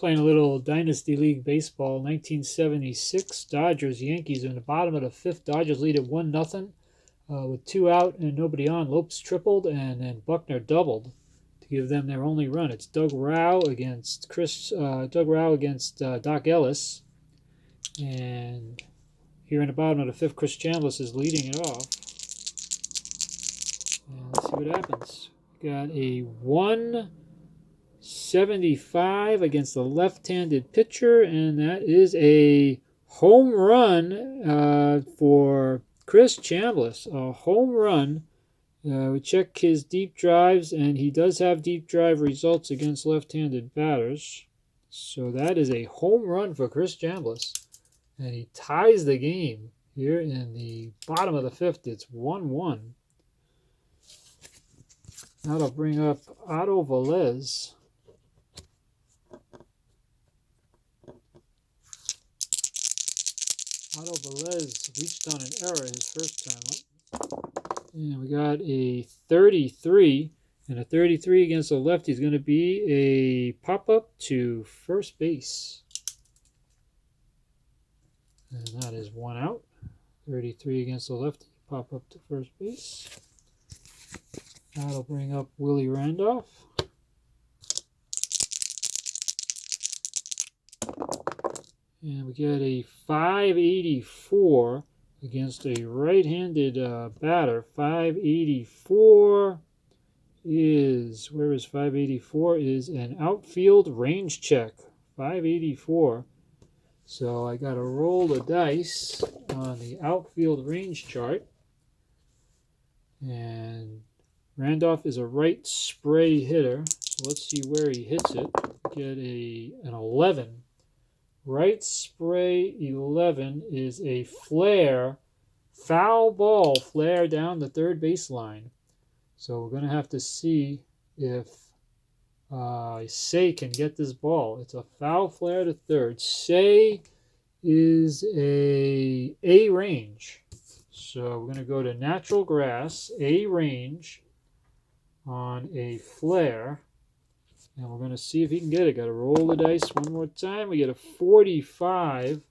Playing a little Dynasty League baseball. 1976 Dodgers Yankees in the bottom of the fifth. Dodgers lead at 1-0 with 2 out and nobody on. Lopes tripled and then Buckner doubled to give them their only run. It's Doug Rau against Doc Ellis, and here in the bottom of the fifth, Chris Chambliss is leading it off. And let's see what happens. Got a 175 against the left-handed pitcher, and that is a home run for Chris Chambliss. A home run. We check his deep drives, and he does have deep drive results against left-handed batters. So that is a home run for Chris Chambliss. And he ties the game here in the bottom of the fifth. It's 1-1. That'll bring up Otto Velez. Otto Velez reached on an error his first time up. And we got a 33. And a 33 against the lefty is going to be a pop-up to first base. And that is 1 out. 33 against the lefty, pop-up to first base. That'll bring up Willie Randolph. And we get a 584 against a right-handed batter. 584 is, where is 584? Is an outfield range check. 584. So I got to roll the dice on the outfield range chart. And Randolph is a right spray hitter. So let's see where he hits it. Get an 11. Right spray 11 is a flare, foul ball flare down the third baseline. So we're going to have to see if Say can get this ball. It's a foul flare to third. Say is a range. So we're going to go to natural grass, A range on a flare. And we're going to see if he can get it. Got to roll the dice one more time. We get a 45.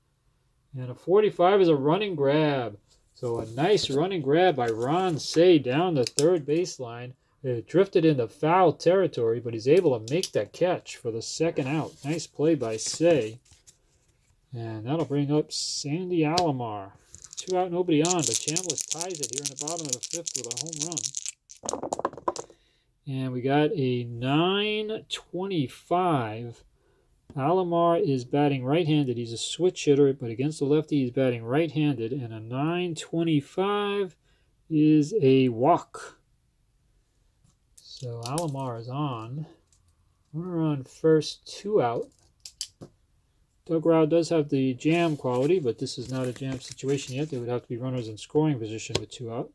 And a 45 is a running grab. So a nice running grab by Ron Say down the third baseline. It drifted into foul territory, but he's able to make that catch for the second out. Nice play by Say. And that'll bring up Sandy Alomar. 2 out, nobody on, but Chambliss ties it here in the bottom of the fifth with a home run. And we got a 925. Alomar is batting right-handed. He's a switch hitter, but against the lefty, he's batting right-handed. And a 925 is a walk. So Alomar is on. Runner on first, 2 out. Doug Rau does have the jam quality, but this is not a jam situation yet. There would have to be runners in scoring position with 2 out.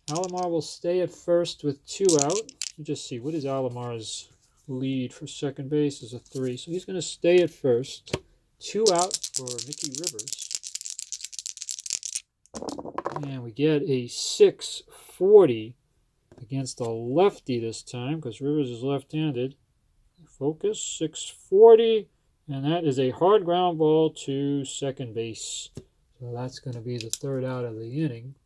Alomar will stay at first with 2 out. Let me just see, what is Alomar's lead for second base? Is a 3. So he's going to stay at first. 2 out for Mickey Rivers. And we get a 640 against a lefty this time, because Rivers is left-handed. Focus, 640. And that is a hard ground ball to second base. So that's going to be the third out of the inning.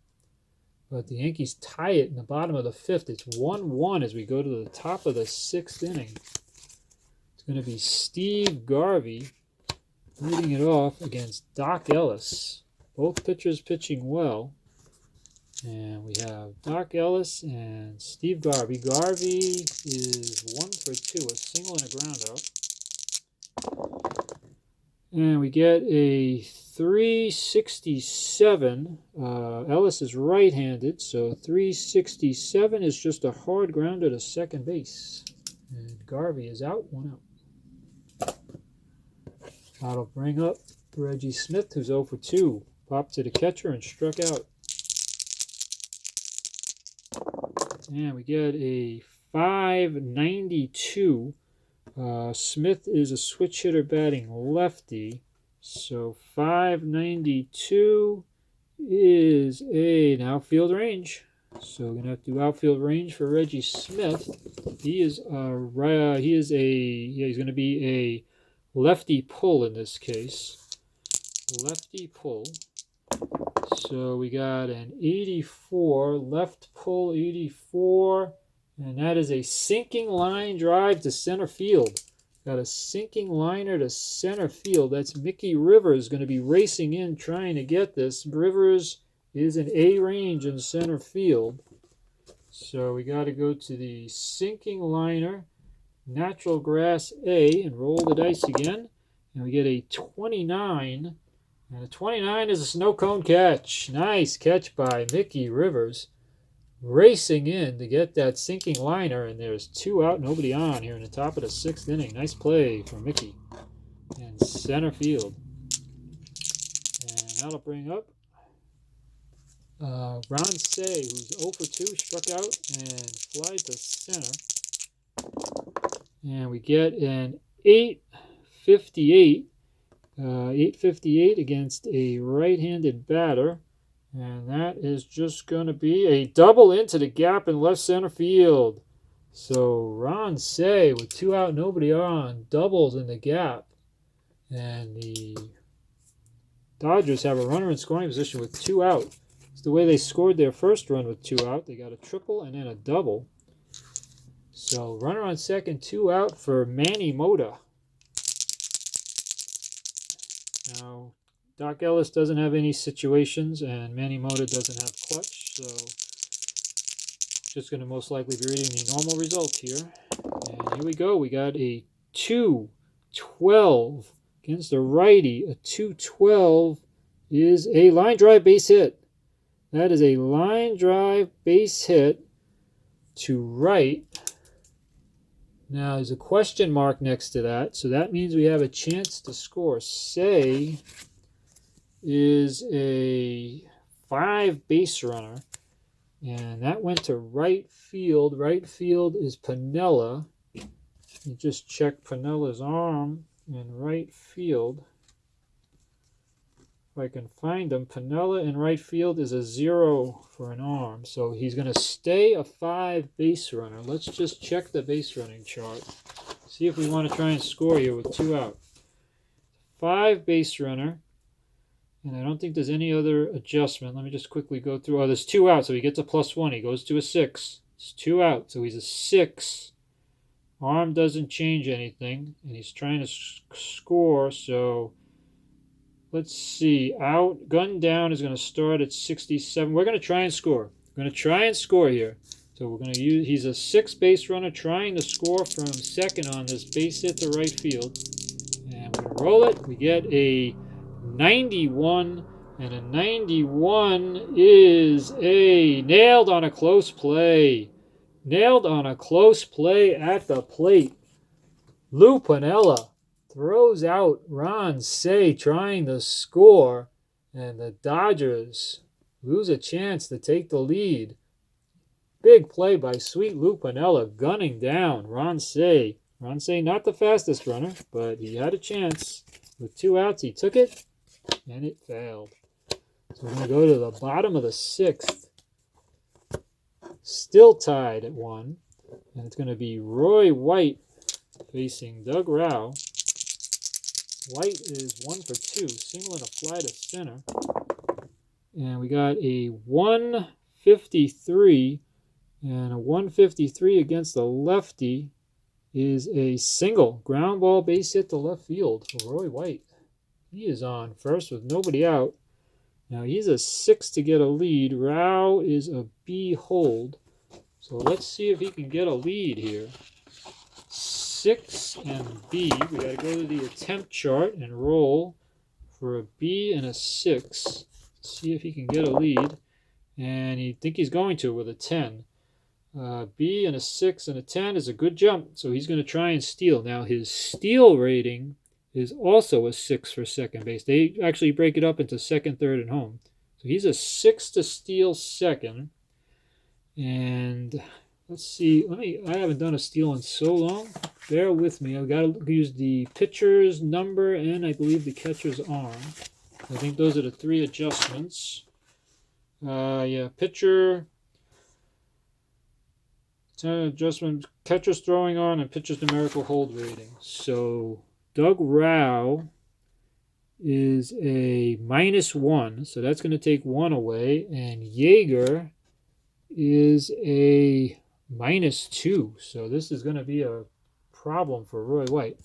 But the Yankees tie it in the bottom of the fifth. It's 1-1 as we go to the top of the sixth inning. It's going to be Steve Garvey leading it off against Doc Ellis. Both pitchers pitching well. And we have Doc Ellis and Steve Garvey. Garvey is 1 for 2, a single and a ground out. And we get a 367. Ellis is right-handed, so 367 is just a hard grounder to second base. And Garvey is out, 1 out. That'll bring up Reggie Smith, who's 0 for 2. Popped to the catcher and struck out. And we get a 592. Smith is a switch hitter batting lefty. So 592 is an outfield range. So we're gonna have to do outfield range for Reggie Smith. He's gonna be lefty pull in this case. Lefty pull. So we got an 84, left pull 84, and that is a sinking line drive to center field. Got a sinking liner to center field. That's Mickey Rivers going to be racing in trying to get this. Rivers is an A range in center field. So we got to go to the sinking liner, natural grass A, and roll the dice again. And we get a 29. And a 29 is a snow cone catch. Nice catch by Mickey Rivers. Racing in to get that sinking liner, and there's 2 out, nobody on here in the top of the 6th inning. Nice play from Mickey in center field. And that'll bring up Ron Say, who's 0 for 2, struck out and flied to center. And we get an 858. 858 against a right-handed batter. And that is just going to be a double into the gap in left center field. So Ron Say with 2 out, nobody on, doubles in the gap. And the Dodgers have a runner in scoring position with 2 out. It's the way they scored their first run with 2 out. They got a triple and then a double. So runner on second, 2 out for Manny Mota. Now, Doc Ellis doesn't have any situations, and Manny Mota doesn't have clutch, so just going to most likely be reading the normal result here. And here we go. We got a 2-12 against a righty. A 2-12 is a line drive base hit. That is a line drive base hit to right. Now, there's a question mark next to that, so that means we have a chance to score. Say is a 5 base runner, and that went to right field. Right field is Piniella. You just check Pinella's arm in right field. If I can find him, Piniella in right field is a 0 for an arm. So he's going to stay a 5 base runner. Let's just check the base running chart. See if we want to try and score here with 2 out. 5 base runner. And I don't think there's any other adjustment. Let me just quickly go through. Oh, there's 2 out, so he gets a +1. He goes to a 6. It's 2 out, so he's a 6. Arm doesn't change anything, and he's trying to score, so let's see. Out, gun down is going to start at 67. We're going to try and score. We're going to try and score here. So we're going to use, he's a 6 base runner trying to score from second on this base hit to right field. And we're going to roll it. We get a 91, and a 91 is a nailed on a close play. Nailed on a close play at the plate. Lou Piniella throws out Ron Say trying to score, and the Dodgers lose a chance to take the lead. Big play by sweet Lou Piniella gunning down Ron Say. Ron Say not the fastest runner, but he had a chance. With 2 outs, he took it, and it failed. So we're going to go to the bottom of the 6th. Still tied at 1. And it's going to be Roy White facing Doug Rao. White is 1 for 2, single and a fly to center. And we got a 153, and a 153 against the lefty is a single. Ground ball base hit to left field for Roy White. He is on first with nobody out. Now he's a 6 to get a lead. Rao is a B hold. So let's see if he can get a lead here. 6 and B. We got to go to the attempt chart and roll for a B and a 6. See if he can get a lead. And I think he's going to with a 10. B and a 6 and a 10 is a good jump. So he's going to try and steal. Now his steal rating is also a 6 for second base. They actually break it up into second, third, and home. So he's a 6 to steal second. And let's see. I haven't done a steal in so long. Bear with me. I've got to use the pitcher's number and I believe the catcher's arm. I think those are the 3 adjustments. Yeah, pitcher, adjustment, catcher's throwing arm, and pitcher's numerical hold rating. So Doug Rao is a -1, so that's going to take 1 away. And Yeager is a -2, so this is going to be a problem for Roy White.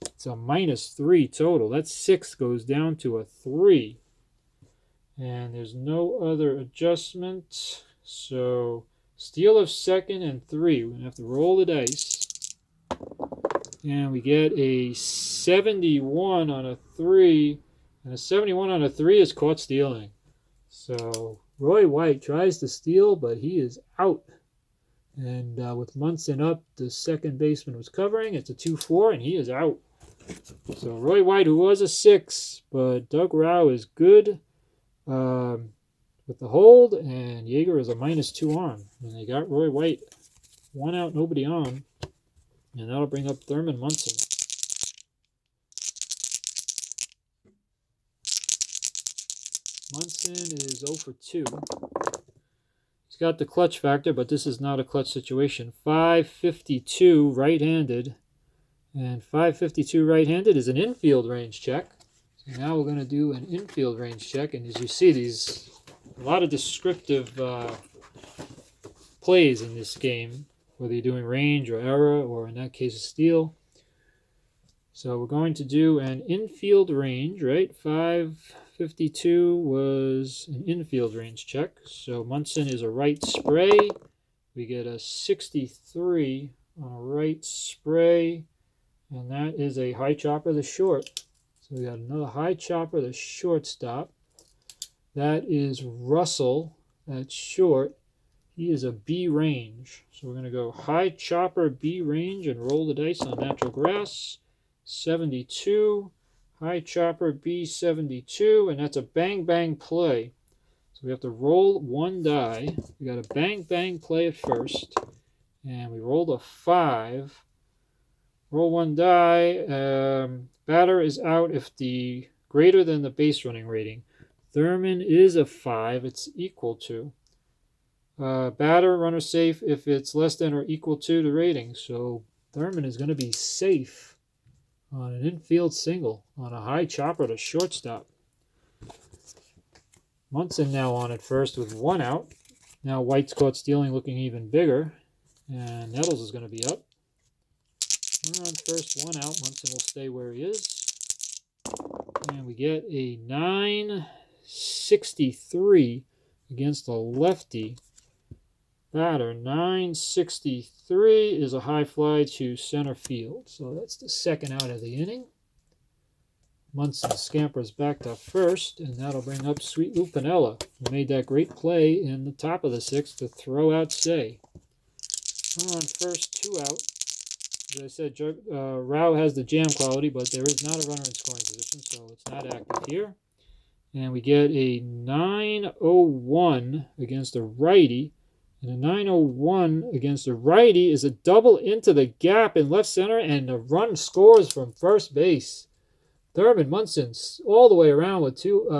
It's a -3 total. That 6 goes down to a 3. And there's no other adjustment. So steal of second and 3. We're going to have to roll the dice. And we get a 71 on a 3. And a 71 on a 3 is caught stealing. So Roy White tries to steal, but he is out. And with Munson up, the second baseman was covering. It's a 2-4, and he is out. So Roy White, who was a 6, but Doug Rao is good with the hold, and Yeager is a -2 arm. And they got Roy White 1 out, nobody on. And that'll bring up Thurman Munson. Munson is 0 for 2. He's got the clutch factor, but this is not a clutch situation. 552 right-handed. And 552 right-handed is an infield range check. So now we're going to do an infield range check. And as you see, these a lot of descriptive plays in this game, whether you're doing range or error, or in that case, a steal. So we're going to do an infield range, right? 552 was an infield range check. So Munson is a right spray. We get a 63 on a right spray. And that is a high chopper, the short. So we got another high chopper, the shortstop. That is Russell. That's short. He is a B range. So we're going to go high chopper, B range, and roll the dice on natural grass. 72. High chopper, B 72. And that's a bang-bang play. So we have to roll 1 die. We got a bang-bang play at first. And we rolled a 5. Roll 1 die. Batter is out if the greater than the base running rating. Thurman is a 5. It's equal to. Batter, runner safe if it's less than or equal to the rating. So Thurman is going to be safe on an infield single on a high chopper to shortstop. Munson now on at first with 1 out. Now White's caught stealing, looking even bigger. And Nettles is going to be up. Runner on first, 1 out. Munson will stay where he is. And we get a 963 against a lefty batter. 963 is a high fly to center field. So that's the second out of the inning. Munson scampers back to first, and that'll bring up Sweet Lou Piniella, who made that great play in the top of the 6th to throw out Say. Runner on first, 2 out. As I said, Rao has the jam quality, but there is not a runner in scoring position, so it's not active here. And we get a 901 against a righty. And a 901 against a righty is a double into the gap in left center, and the run scores from first base. Thurman Munson all the way around with 2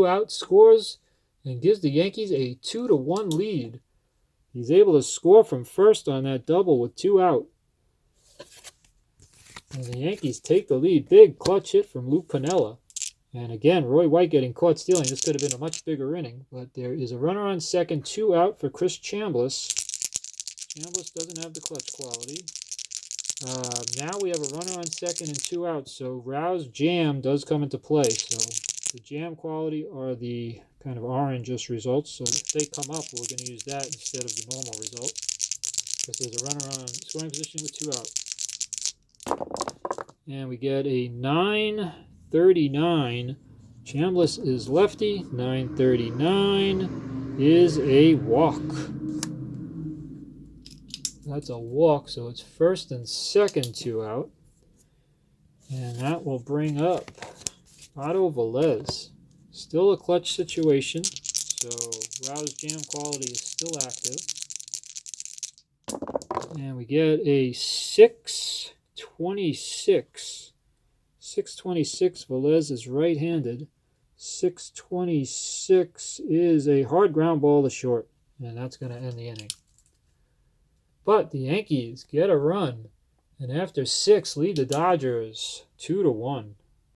outs, scores and gives the Yankees a 2-1 lead. He's able to score from first on that double with 2 out. And the Yankees take the lead. Big clutch hit from Lou Piniella. And again, Roy White getting caught stealing. This could have been a much bigger inning. But there is a runner on second, 2 out for Chris Chambliss. Chambliss doesn't have the clutch quality. Now we have a runner on second and 2 outs. So Rao's jam does come into play. So the jam quality are the kind of orange results. So if they come up, we're going to use that instead of the normal result. Because there's a runner on scoring position with 2 out. And we get a 939. Chambliss is lefty. 939 is a walk. That's a walk, so it's first and second 2 out. And that will bring up Otto Velez. Still a clutch situation, so Rao's jam quality is still active. And we get a 626. 626, Velez is right-handed. 626 is a hard ground ball to short, and that's going to end the inning. But the Yankees get a run, And after 6, lead the Dodgers 2-1.